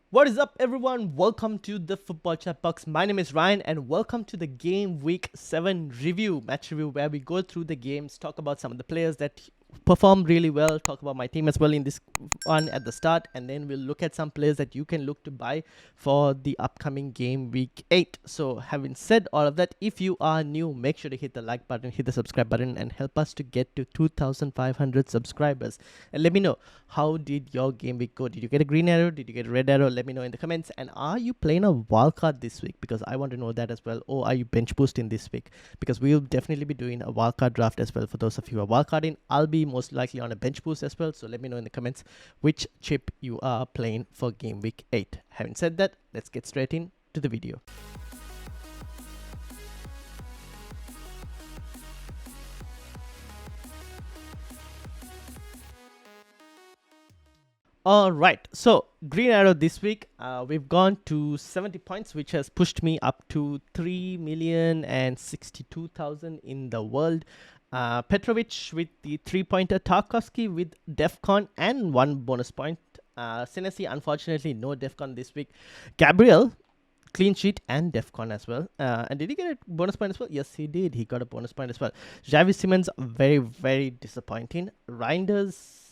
What is up, everyone? Welcome to the Football Chatbox. My name is Ryan, and welcome to the Game Week 7 match review, where we go through the games, talk about some of the players that performed really well, talk about my team as well in this one at the start, and then we'll look at some players that you can look to buy for the upcoming Game Week 8. So, having said all of that, if you are new, make sure to hit the like button, hit the subscribe button, and help us to get to 2,500 subscribers. And let me know, how did your game week go? Did you get a green arrow? Did you get a red arrow? Let me know in the comments. And are you playing a wildcard this week? Because I want to know that as well. Or are you bench boosting this week? Because we'll definitely be doing a wildcard draft as well. For those of you who are wildcarding, I'll be most likely on a bench boost as well. So let me know in the comments which chip you are playing for game week 8. Having said that, let's get straight into the video. Alright, so green arrow this week, we've gone to 70 points, which has pushed me up to 3,062,000 in the world. Petrovic with the 3-pointer, Tarkovsky with DEFCON and 1 bonus point. Senesi, unfortunately, no DEFCON this week. Gabriel, clean sheet and DEFCON as well. And did he get a bonus point as well? Yes, he did. He got a bonus point as well. Xavi Simons, very, very disappointing. Reinders,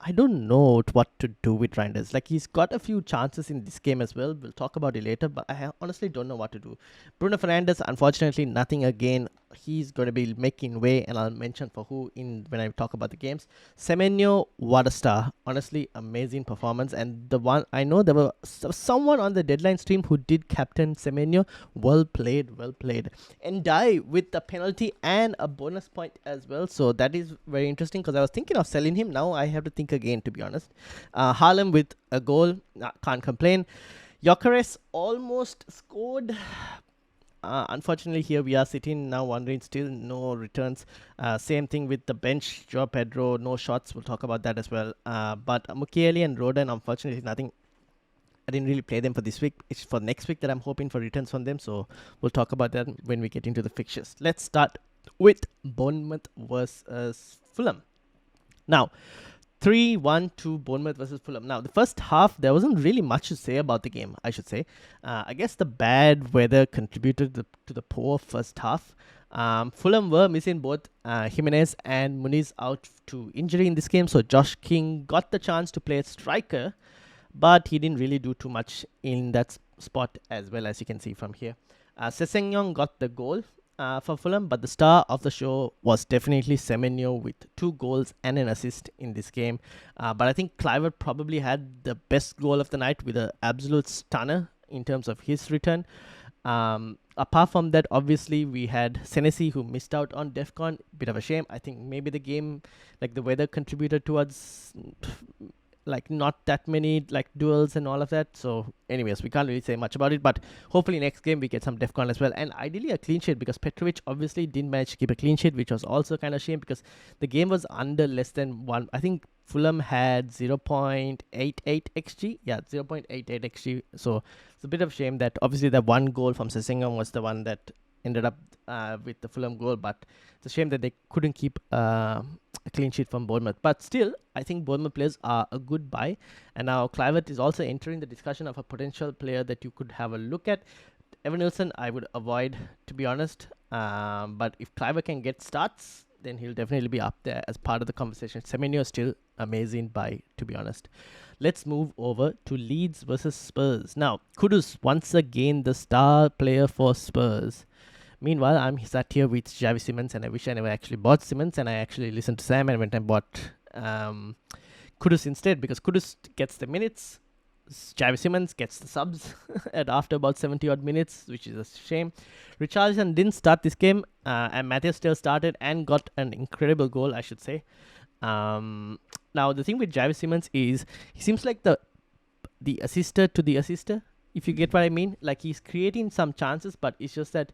I don't know what to do with Reinders. Like, he's got a few chances in this game as well. We'll talk about it later, but I honestly don't know what to do. Bruno Fernandes, unfortunately, nothing again. He's going to be making way, and I'll mention for who when I talk about the games. Semenyo, what a star. Honestly, amazing performance. And the one, I know there was someone on the deadline stream who did captain Semenyo. Well played, well played. And Die with the penalty and a bonus point as well. So that is very interesting, because I was thinking of selling him. Now I have to think again, to be honest. Harlem with a goal, can't complain. Gyökeres almost scored. Unfortunately, here we are sitting now wondering, still no returns. Same thing with the bench, Joao Pedro, no shots. We'll talk about that as well. But Mukiele and Roden, unfortunately, nothing. I didn't really play them for this week. It's for next week that I'm hoping for returns from them. So we'll talk about that when we get into the fixtures. Let's start with Bournemouth versus Fulham. Now, 3-1 to Bournemouth versus Fulham. Now, the first half, there wasn't really much to say about the game, I should say. I guess the bad weather contributed to the poor first half. Fulham were missing both Jimenez and Muniz out to injury in this game. So Josh King got the chance to play striker, but he didn't really do too much in that spot, as well, as you can see from here. Sessegnon got the goal for Fulham, but the star of the show was definitely Semenyo with 2 goals and an assist in this game. But I think Kluivert probably had the best goal of the night with an absolute stunner in terms of his return. Apart from that, obviously, we had Senesi, who missed out on DEFCON. Bit of a shame. I think maybe the game, like the weather, contributed towards like not that many like duels and all of that. So anyways, we can't really say much about it, but hopefully next game we get some DEFCON as well, and ideally a clean sheet, because Petrovic obviously didn't manage to keep a clean sheet, which was also kind of shame, because the game was under less than 1. I think Fulham had 0.88 xg. Yeah, 0.88 xg. So it's a bit of a shame that obviously the one goal from Sessegnon was the one that ended up with the Fulham goal, but it's a shame that they couldn't keep a clean sheet from Bournemouth. But still, I think Bournemouth players are a good buy, and now Kluivert is also entering the discussion of a potential player that you could have a look at. Evanilson, I would avoid, to be honest, but if Kluivert can get starts, then he'll definitely be up there as part of the conversation. Semenyo is still amazing buy, to be honest. Let's move over to Leeds versus Spurs. Now, Kudus, once again, the star player for Spurs. Meanwhile, I'm sat here with Xavi Simons, and I wish I never actually bought Simons, and I actually listened to Sam and went and bought Kudus instead, because Kudus gets the minutes, Xavi Simons gets the subs after about 70 odd minutes, which is a shame. Richarlison didn't start this game, and Matthias still started and got an incredible goal, I should say. Now, the thing with Xavi Simons is he seems like the assister to the assister, if you get what I mean. Like, he's creating some chances, but it's just that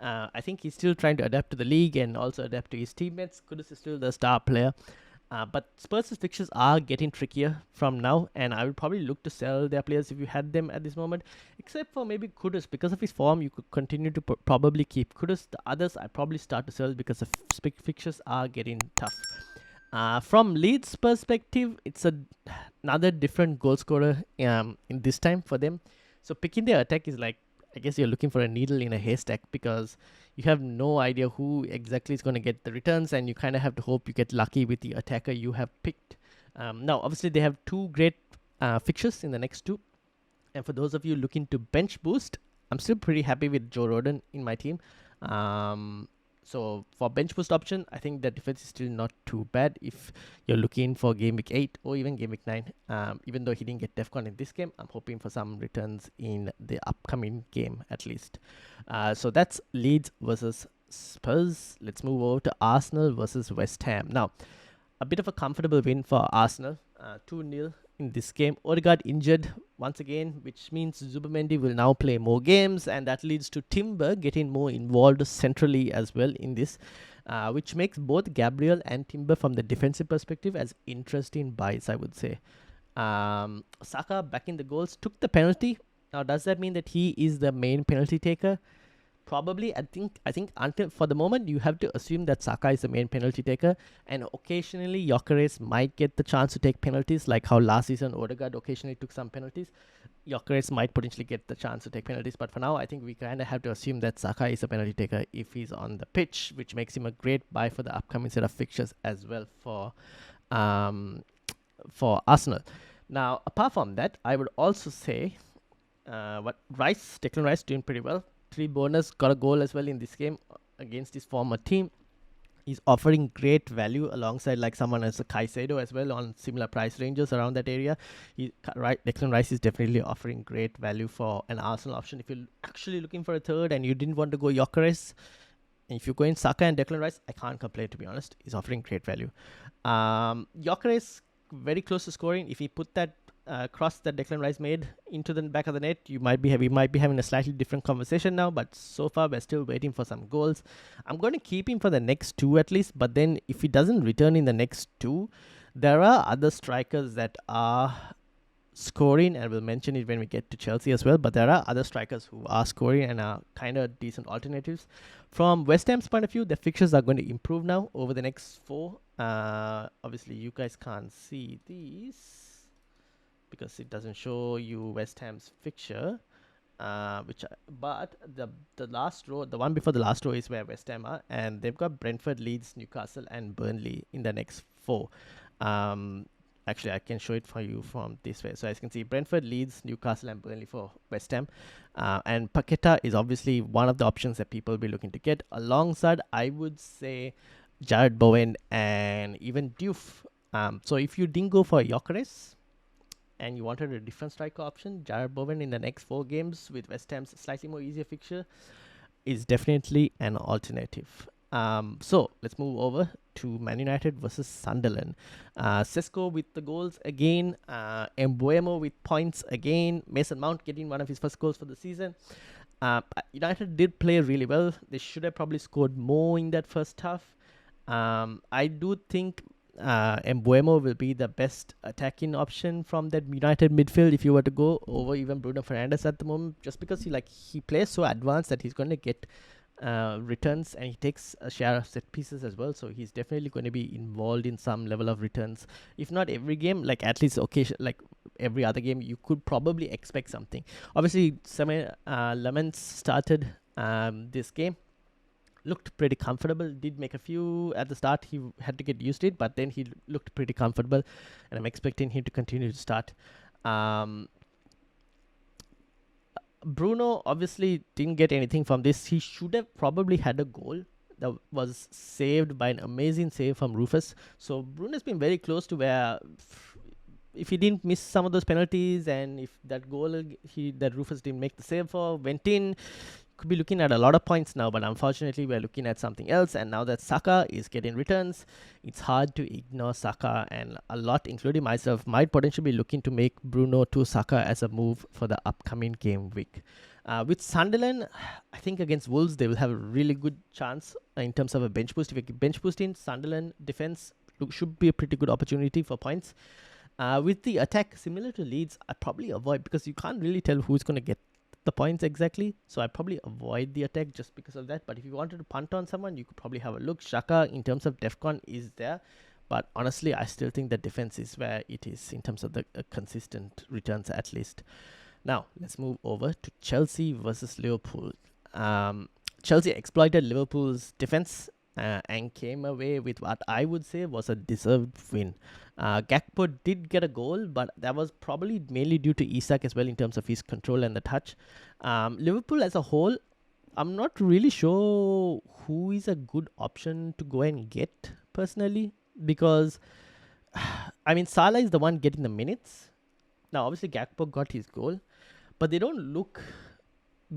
I think he's still trying to adapt to the league and also adapt to his teammates. Kudus is still the star player. But Spurs' fixtures are getting trickier from now, and I would probably look to sell their players if you had them at this moment, except for maybe Kudus. Because of his form, you could continue to probably keep Kudus. The others I probably start to sell because the fixtures are getting tough. From Leeds' perspective, it's another different goal scorer in this time for them. So picking their attack is like, I guess you're looking for a needle in a haystack, because you have no idea who exactly is going to get the returns, and you kind of have to hope you get lucky with the attacker you have picked. Now, obviously, they have two great fixtures in the next two. And for those of you looking to bench boost, I'm still pretty happy with Joe Rodon in my team. So for bench boost option, I think the defense is still not too bad if you're looking for game week 8 or even game week 9. Even though he didn't get DEFCON in this game, I'm hoping for some returns in the upcoming game at least. So that's Leeds versus Spurs. Let's move over to Arsenal versus West Ham. Now, a bit of a comfortable win for Arsenal, 2-0 in this game. Odegaard injured once again, which means Zubimendi will now play more games, and that leads to Timber getting more involved centrally as well in this, which makes both Gabriel and Timber from the defensive perspective as interesting buys, I would say. Saka back in the goals, took the penalty. Now, does that mean that he is the main penalty taker? Probably. I think until for the moment you have to assume that Saka is the main penalty taker, and occasionally Gyökeres might get the chance to take penalties, like how last season Odegaard occasionally took some penalties. Gyökeres might potentially get the chance to take penalties, but for now I think we kind of have to assume that Saka is a penalty taker if he's on the pitch, which makes him a great buy for the upcoming set of fixtures as well for Arsenal. Now, apart from that, I would also say Declan Rice doing pretty well. 3 bonus, got a goal as well in this game against his former team. He's offering great value alongside like someone as a Caicedo as well on similar price ranges around that area. Declan Rice is definitely offering great value for an Arsenal option. If you're actually looking for a third and you didn't want to go Gyökeres, and if you're going Saka and Declan Rice, I can't complain, to be honest. He's offering great value. Gyökeres very close to scoring. If he put that cross that Declan Rice made into the back of the net, we might be having a slightly different conversation now, but so far we're still waiting for some goals. I'm going to keep him for the next 2 at least, but then if he doesn't return in the next 2, there are other strikers that are scoring, and we'll mention it when we get to Chelsea as well, but there are other strikers who are scoring and are kind of decent alternatives. From West Ham's point of view, the fixtures are going to improve now over the next 4. Obviously you guys can't see these because it doesn't show you West Ham's fixture, but the last row, the one before the last row, is where West Ham are, and they've got Brentford, Leeds, Newcastle, and Burnley in the next 4. Actually, I can show it for you from this way. So as you can see, Brentford, Leeds, Newcastle, and Burnley for West Ham, and Paqueta is obviously one of the options that people will be looking to get alongside, I would say, Jared Bowen and even Diouf. So if you didn't go for Gyökeres and you wanted a different striker option, Jared Bowen in the next 4 games with West Ham's slightly more easier fixture is definitely an alternative. So let's move over to Man United versus Sunderland. Sesko with the goals again, Mbeumo with points again, Mason Mount getting one of his first goals for the season. United did play really well. They should have probably scored more in that first half. I do think Mbeumo will be the best attacking option from that United midfield if you were to go over even Bruno Fernandes at the moment, just because he plays so advanced that he's going to get returns, and he takes a share of set pieces as well, so he's definitely going to be involved in some level of returns, if not every game, like at least occasion, like every other game you could probably expect something. Obviously Lemons started this game, looked pretty comfortable, did make a few at the start, he had to get used to it, but then he looked pretty comfortable, and I'm expecting him to continue to start. Bruno obviously didn't get anything from this. He should have probably had a goal that was saved by an amazing save from Rufus. So Bruno's been very close to where if he didn't miss some of those penalties, and if that goal that Rufus didn't make the save for went in, could be looking at a lot of points now, but unfortunately we're looking at something else. And now that Saka is getting returns, it's hard to ignore Saka, and a lot, including myself, might potentially be looking to make Bruno to Saka as a move for the upcoming game week. With Sunderland, I think against Wolves they will have a really good chance in terms of a bench boost. If you bench boost in Sunderland defense, should be a pretty good opportunity for points. With the attack, similar to Leeds, I probably avoid, because you can't really tell who's going to get the points exactly, so I probably avoid the attack just because of that. But if you wanted to punt on someone, you could probably have a look. Xhaka in terms of DEFCON is there, But honestly, I still think the defense is where it is in terms of the consistent returns at least. Now, let's move over to Chelsea versus Liverpool. Chelsea exploited Liverpool's defense and came away with what I would say was a deserved win. Gakpo did get a goal, but that was probably mainly due to Isak as well in terms of his control and the touch. Liverpool as a whole, I'm not really sure who is a good option to go and get personally, because I mean, Salah is the one getting the minutes. Now, obviously, Gakpo got his goal, but they don't look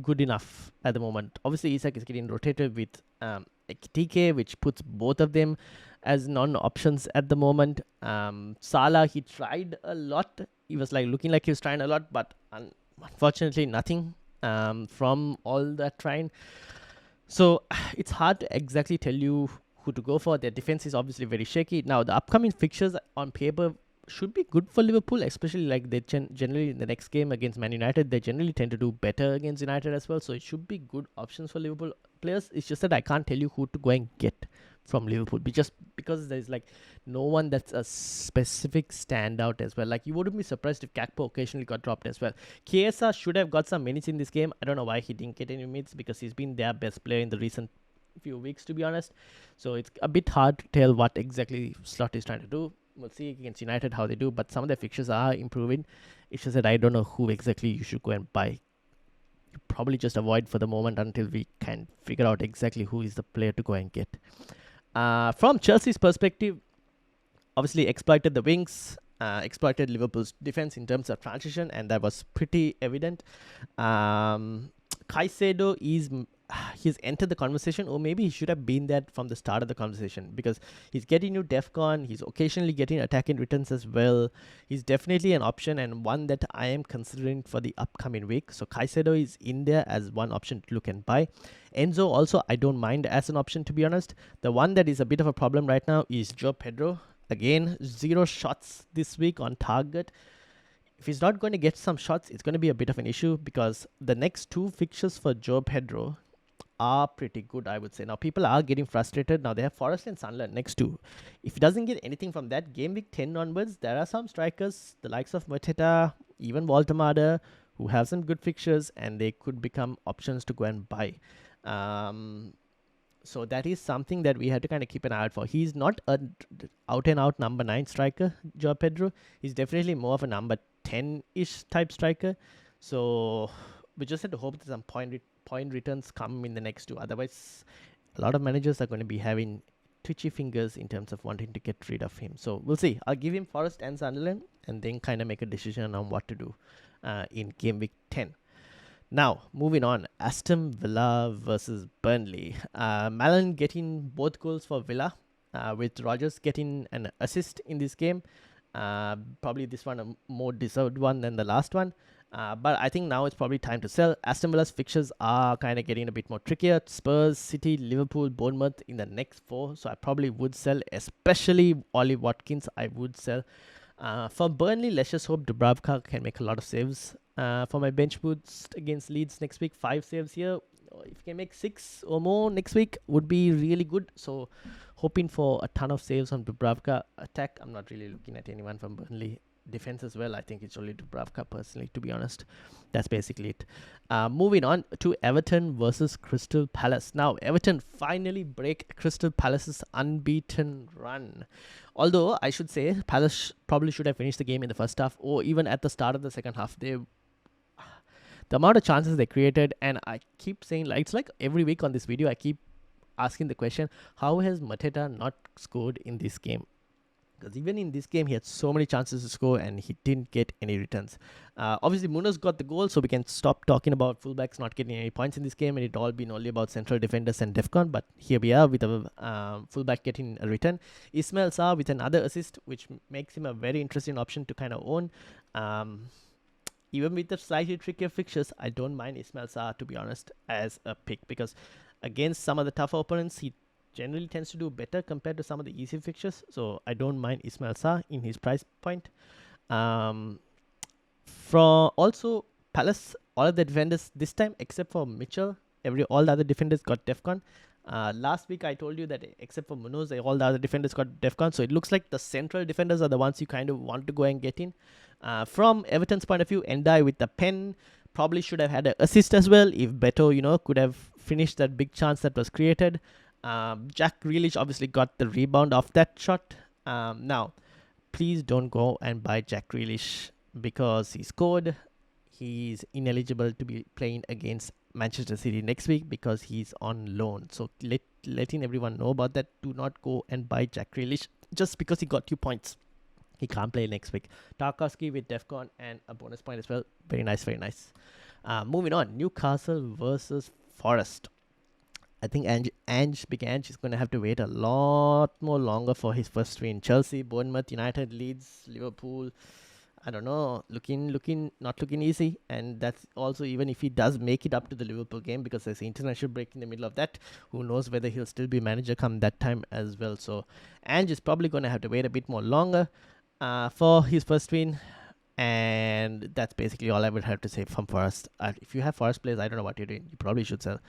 good enough at the moment. Obviously, Isak is getting rotated with TK, which puts both of them as non-options at the moment. Salah, he tried a lot. He was like looking like he was trying a lot, but unfortunately, nothing from all that trying. So it's hard to exactly tell you who to go for. Their defense is obviously very shaky. Now, the upcoming fixtures on paper should be good for Liverpool, especially like they generally in the next game against Man United, they generally tend to do better against United as well. So it should be good options for Liverpool players. It's just that I can't tell you who to go and get from Liverpool, just because there's like no one that's a specific standout as well. Like, you wouldn't be surprised if Gakpo occasionally got dropped as well. Chiesa should have got some minutes in this game. I don't know why he didn't get any minutes, because he's been their best player in the recent few weeks, to be honest. So it's a bit hard to tell what exactly Slot is trying to do. We'll see against United how they do, but some of their fixtures are improving. It's just that I don't know who exactly you should go and buy. You probably just avoid for the moment until we can figure out exactly who is the player to go and get. From Chelsea's perspective, obviously exploited the wings, exploited Liverpool's defense in terms of transition, and that was pretty evident. Caicedo he's entered the conversation, or maybe he should have been there from the start of the conversation, because he's getting new DEFCON, he's occasionally getting attacking returns as well. He's definitely an option, and one that I am considering for the upcoming week. So Caicedo is in there as one option to look and buy. Enzo also, I don't mind as an option, to be honest. The one that is a bit of a problem right now is Joe Pedro. Again, 0 shots this week on target. If he's not going to get some shots, it's going to be a bit of an issue, because the next 2 fixtures for Joe Pedro are pretty good, I would say. Now, people are getting frustrated. Now, they have Forest and Sunderland next to. If he doesn't get anything from that, game week 10 onwards, there are some strikers, the likes of Mateta, even WOLvBHA, who have some good fixtures, and they could become options to go and buy. So that is something that we had to kind of keep an eye out for. He's not an out-and-out number 9 striker, Joao Pedro. He's definitely more of a number 10-ish type striker. So we just had to hope that some point returns come in the next 2. Otherwise, a lot of managers are going to be having twitchy fingers in terms of wanting to get rid of him. So we'll see. I'll give him Forest and Sunderland, and then kind of make a decision on what to do in game week 10. Now, moving on, Aston Villa versus Burnley. Malen getting both goals for Villa, with Rodgers getting an assist in this game. Probably this one a more deserved one than the last one. But I think now it's probably time to sell. Aston Villa's fixtures are kind of getting a bit more trickier. Spurs, City, Liverpool, Bournemouth in the next 4. So I probably would sell, especially Ollie Watkins. I would sell. For Burnley, let's just hope Dubravka can make a lot of saves. For my bench boost against Leeds next week, 5 saves here. If he can make 6 or more next week, would be really good. So hoping for a ton of saves on Dubravka. Attack, I'm not really looking at anyone from Burnley. Defense as well, I think it's only Dubravka personally, to be honest. That's basically it. Moving on to Everton versus Crystal Palace. Now, Everton finally break Crystal Palace's unbeaten run. Although, I should say, Palace probably should have finished the game in the first half, or even at the start of the second half. The amount of chances they created, and I keep saying, like, it's like every week on this video, I keep asking the question, how has Mateta not scored in this game? Because even in this game, he had so many chances to score and he didn't get any returns. Obviously, Munoz got the goal, so we can stop talking about fullbacks not getting any points in this game, and it all been only about central defenders and DEFCON. But here we are with a fullback getting a return. Ismail Sarr with another assist, which makes him a very interesting option to kind of own. Even with the slightly trickier fixtures, I don't mind Ismail Sarr, to be honest, as a pick, because against some of the tougher opponents, he generally tends to do better compared to some of the easy fixtures. So I don't mind Ismail Sarr in his price point. From also Palace, all of the defenders this time, except for Mitchell, all the other defenders got DEFCON. Last week I told you that except for Munoz, all the other defenders got DEFCON. So it looks like the central defenders are the ones you kind of want to go and get in. From Everton's point of view, Endai with the pen probably should have had an assist as well if Beto, could have finished that big chance that was created. Jack Grealish obviously got the rebound off that shot. Now, please don't go and buy Jack Grealish because he scored. He's ineligible to be playing against Manchester City next week because he's on loan. So letting everyone know about that. Do not go and buy Jack Grealish just because he got 2 points. He can't play next week. Tarkowski with DEFCON and a bonus point as well. Very nice, very nice. Moving on, Newcastle versus Forest. I think Big Ange is going to have to wait a lot more longer for his first win. Chelsea, Bournemouth, United, Leeds, Liverpool. I don't know, not looking easy. And that's also even if he does make it up to the Liverpool game, because there's an international break in the middle of that. Who knows whether he'll still be manager come that time as well. So Ange is probably going to have to wait a bit more longer for his first win. And that's basically all I would have to say from Forest. If you have Forest players, I don't know what you're doing. You probably should sell.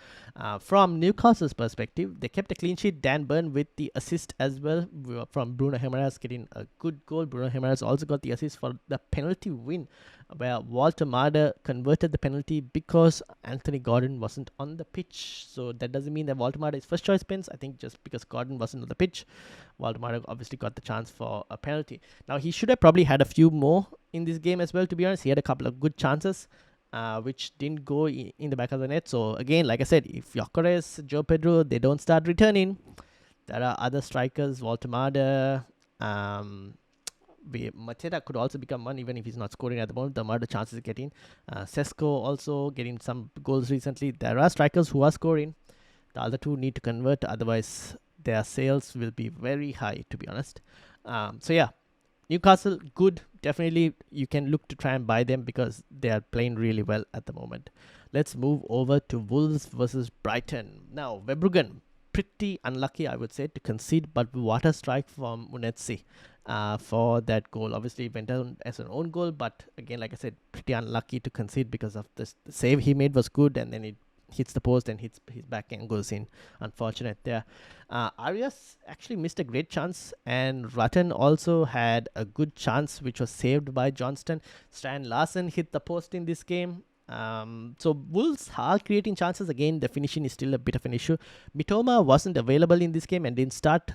From Newcastle's perspective, they kept a clean sheet. Dan Burn with the assist as well from Bruno Guimaraes getting a good goal. Bruno Guimaraes also got the assist for the penalty win, where Walter Marder converted the penalty because Anthony Gordon wasn't on the pitch. So that doesn't mean that Walter Marder is first choice pins. I think just because Gordon wasn't on the pitch, Walter Marder obviously got the chance for a penalty. Now, he should have probably had a few more in this game as well, to be honest. He had a couple of good chances which didn't go in the back of the net. So again, like I said, if Gyökeres, Joe Pedro, they don't start returning, there are other strikers. Walter Marder, Mateta could also become one, even if he's not scoring at the moment. The Marder chances getting Sesko also getting some goals recently. There are strikers who are scoring. The other two need to convert, otherwise their sales will be very high, to be honest. So yeah, Newcastle, good. Definitely, you can look to try and buy them because they are playing really well at the moment. Let's move over to Wolves versus Brighton. Now, Verbruggen, pretty unlucky, I would say, to concede, but what a strike from Munetsi for that goal. Obviously, it went down as an own goal, but again, like I said, pretty unlucky to concede because of the save he made was good, and then it hits the post and hits his back and goes in. Unfortunate there. Arias actually missed a great chance, and Rutten also had a good chance which was saved by Johnston. Stan Larsen hit the post in this game. So Wolves are creating chances. Again, the finishing is still a bit of an issue. Mitoma wasn't available in this game and didn't start.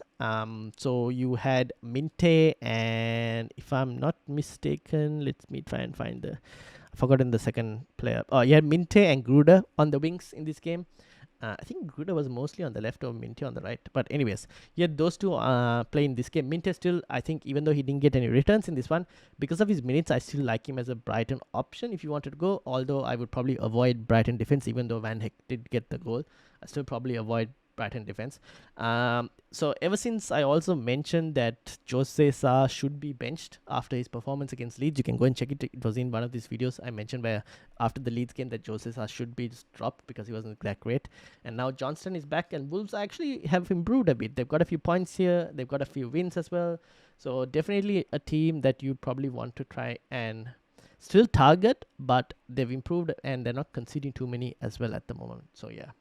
So you had Minte and, if I'm not mistaken, let me try and find the... I've forgotten the second player. Oh, you had Minte and Gruder on the wings in this game. I think Gruder was mostly on the left or Minte on the right. But anyways, you had those two playing this game. Minte still, I think, even though he didn't get any returns in this one, because of his minutes, I still like him as a Brighton option if you wanted to go. Although I would probably avoid Brighton defense, even though Van Dijk did get the goal. I still probably avoid Brighton defense. So ever since I also mentioned that Jose Sa should be benched after his performance against Leeds, you can go and check it. It was in one of these videos I mentioned where after the Leeds game that Jose Sa should be dropped because he wasn't that great. And now Johnston is back, and Wolves actually have improved a bit. They've got a few points here. They've got a few wins as well. So definitely a team that you probably want to try and still target, but they've improved and they're not conceding too many as well at the moment. So yeah,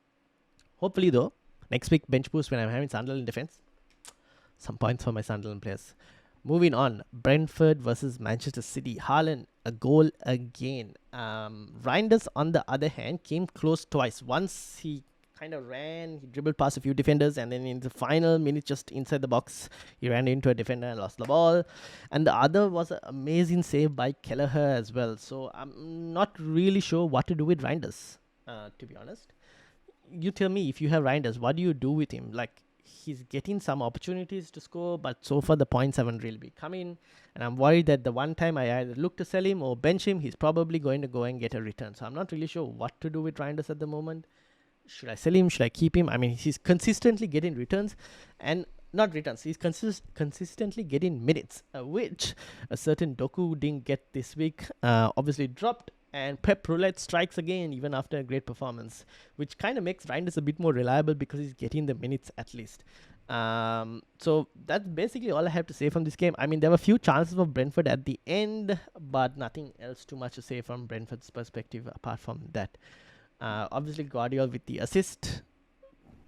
hopefully though, next week, bench boost when I'm having Sunderland defense. Some points for my Sunderland players. Moving on, Brentford versus Manchester City. Haaland, a goal again. Reinders, on the other hand, came close twice. Once he kind of ran, he dribbled past a few defenders, and then in the final minute, just inside the box, he ran into a defender and lost the ball. And the other was an amazing save by Kelleher as well. So I'm not really sure what to do with Reinders, to be honest. You tell me, if you have Reinders, what do you do with him? Like, he's getting some opportunities to score, but so far the points haven't really been coming. And I'm worried that the one time I either look to sell him or bench him, he's probably going to go and get a return. So I'm not really sure what to do with Reinders at the moment. Should I sell him? Should I keep him? I mean, he's consistently getting returns, and not returns. He's consistently getting minutes, which a certain Doku didn't get this week. Obviously dropped. And Pep Roulette strikes again, even after a great performance, which kind of makes Reinders a bit more reliable because he's getting the minutes at least. So that's basically all I have to say from this game. I mean, there were a few chances for Brentford at the end, but nothing else too much to say from Brentford's perspective apart from that. Obviously, Guardiola with the assist.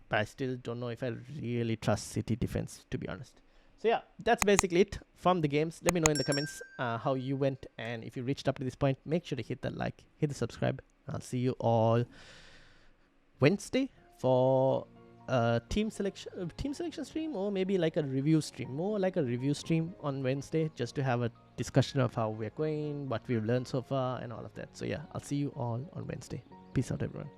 but I still don't know if I really trust City defense, to be honest. So yeah, that's basically it from the games. Let me know in the comments how you went, and if you reached up to this point, make sure to hit that like, hit the subscribe. I'll see you all Wednesday for a team selection stream, or maybe like a review stream, more like a review stream on Wednesday, just to have a discussion of how we're going, what we've learned so far, and all of that. So yeah, I'll see you all on Wednesday. Peace out, everyone.